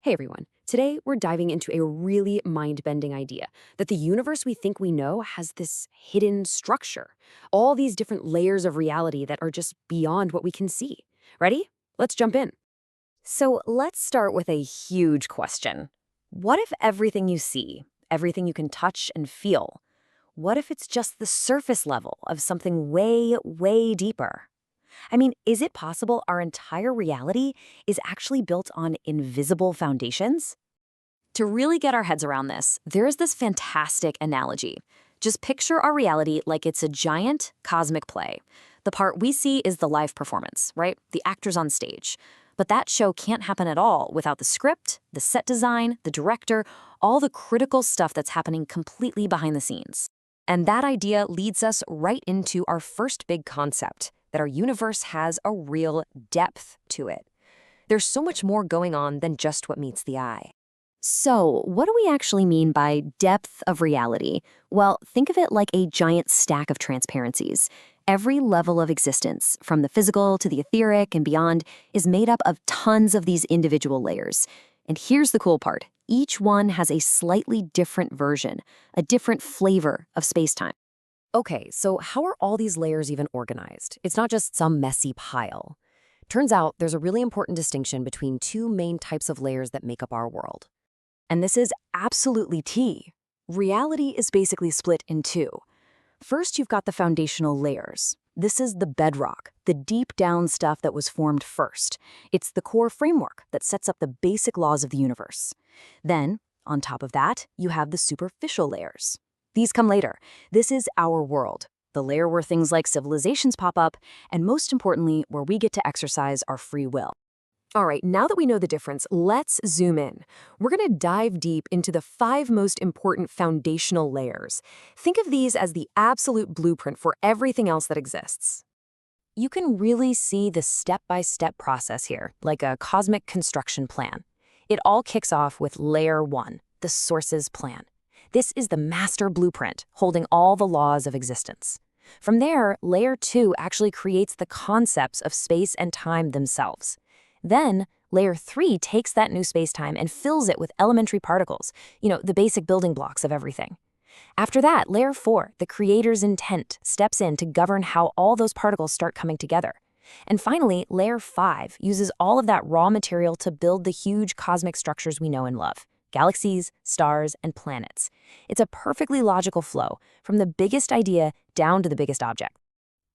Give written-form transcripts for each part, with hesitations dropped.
Hey everyone. Today we're diving into a really mind-bending idea that the universe we think we know has this hidden structure, all these different layers of reality that are just beyond what we can see. Ready? Let's jump in. So let's start with a huge question. What if everything you see, everything you can touch and feel, what if it's just the surface level of something way, way deeper? I mean, is it possible our entire reality is actually built on invisible foundations? To really get our heads around this, there is this fantastic analogy. Just picture our reality like it's a giant cosmic play. The part we see is the live performance, right? The actors on stage. But that show can't happen at all without the script, the set design, the director, all the critical stuff that's happening completely behind the scenes. And that idea leads us right into our first big concept, that our universe has a real depth to it. There's so much more going on than just what meets the eye. So, what do we actually mean by depth of reality? Well, think of it like a giant stack of transparencies. Every level of existence, from the physical to the etheric and beyond, is made up of tons of these individual layers. And here's the cool part. Each one has a slightly different version, a different flavor of space-time. Okay, so how are all these layers even organized? It's not just some messy pile. Turns out there's a really important distinction between two main types of layers that make up our world. And this is absolutely key. Reality is basically split in two. First, you've got the foundational layers. This is the bedrock, the deep down stuff that was formed first. It's the core framework that sets up the basic laws of the universe. Then, on top of that, you have the superficial layers. These come later. This is our world, the layer where things like civilizations pop up, and most importantly, where we get to exercise our free will. All right, now that we know the difference, let's zoom in. We're going to dive deep into the 5 most important foundational layers. Think of these as the absolute blueprint for everything else that exists. You can really see the step-by-step process here, like a cosmic construction plan. It all kicks off with Layer 1, the sources plan. This is the master blueprint, holding all the laws of existence. From there, Layer 2 actually creates the concepts of space and time themselves. Then, Layer 3 takes that new spacetime and fills it with elementary particles, the basic building blocks of everything. After that, Layer 4, the creator's intent, steps in to govern how all those particles start coming together. And finally, Layer 5 uses all of that raw material to build the huge cosmic structures we know and love: galaxies, stars, and planets. It's a perfectly logical flow, from the biggest idea down to the biggest object.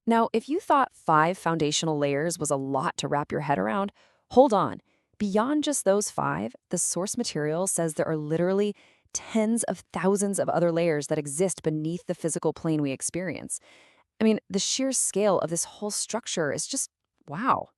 Now, if you thought 5 foundational layers was a lot to wrap your head around, hold on. Beyond just those 5, the source material says there are literally tens of thousands of other layers that exist beneath the physical plane we experience. I mean, the sheer scale of this whole structure is just wow.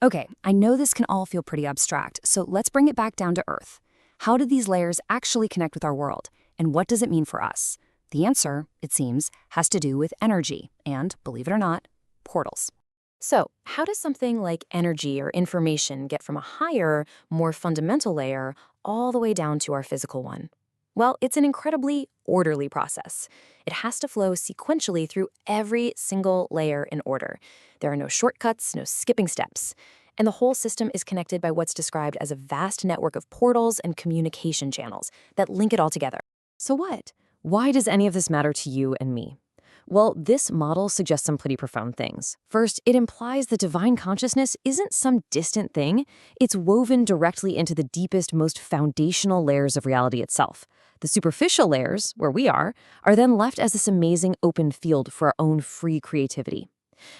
Okay, I know this can all feel pretty abstract, so let's bring it back down to Earth. How do these layers actually connect with our world, and what does it mean for us? The answer, it seems, has to do with energy and, believe it or not, portals. So, how does something like energy or information get from a higher, more fundamental layer all the way down to our physical one? Well, it's an incredibly orderly process. It has to flow sequentially through every single layer in order. There are no shortcuts, no skipping steps. And the whole system is connected by what's described as a vast network of portals and communication channels that link it all together. So what? Why does any of this matter to you and me? Well, this model suggests some pretty profound things. First, it implies that divine consciousness isn't some distant thing. It's woven directly into the deepest, most foundational layers of reality itself. The superficial layers, where we are then left as this amazing open field for our own free creativity.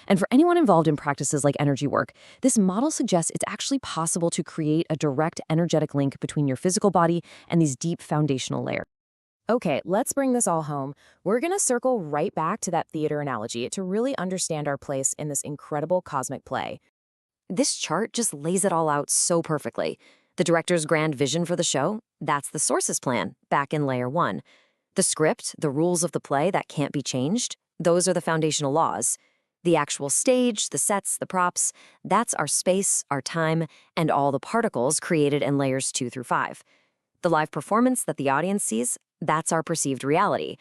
And for anyone involved in practices like energy work, this model suggests it's actually possible to create a direct energetic link between your physical body and these deep foundational layers. Okay, let's bring this all home. We're going to circle right back to that theater analogy to really understand our place in this incredible cosmic play. This chart just lays it all out so perfectly. The director's grand vision for the show, that's the sources plan, back in Layer 1. The script, the rules of the play that can't be changed, those are the foundational laws. The actual stage, the sets, the props, that's our space, our time, and all the particles created in Layers 2 through 5. The live performance that the audience sees, that's our perceived reality.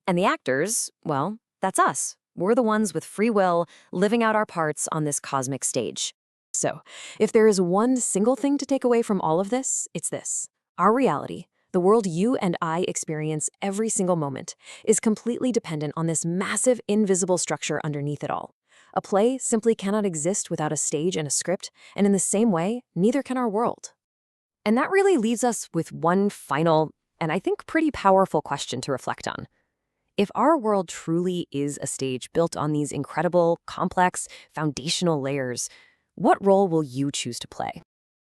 And the actors, well, that's us. We're the ones with free will, living out our parts on this cosmic stage. So, if there is one single thing to take away from all of this, it's this. Our reality, the world you and I experience every single moment, is completely dependent on this massive, invisible structure underneath it all. A play simply cannot exist without a stage and a script, and in the same way, neither can our world. And that really leaves us with one final, and I think pretty powerful question to reflect on. If our world truly is a stage built on these incredible, complex, foundational layers, what role will you choose to play?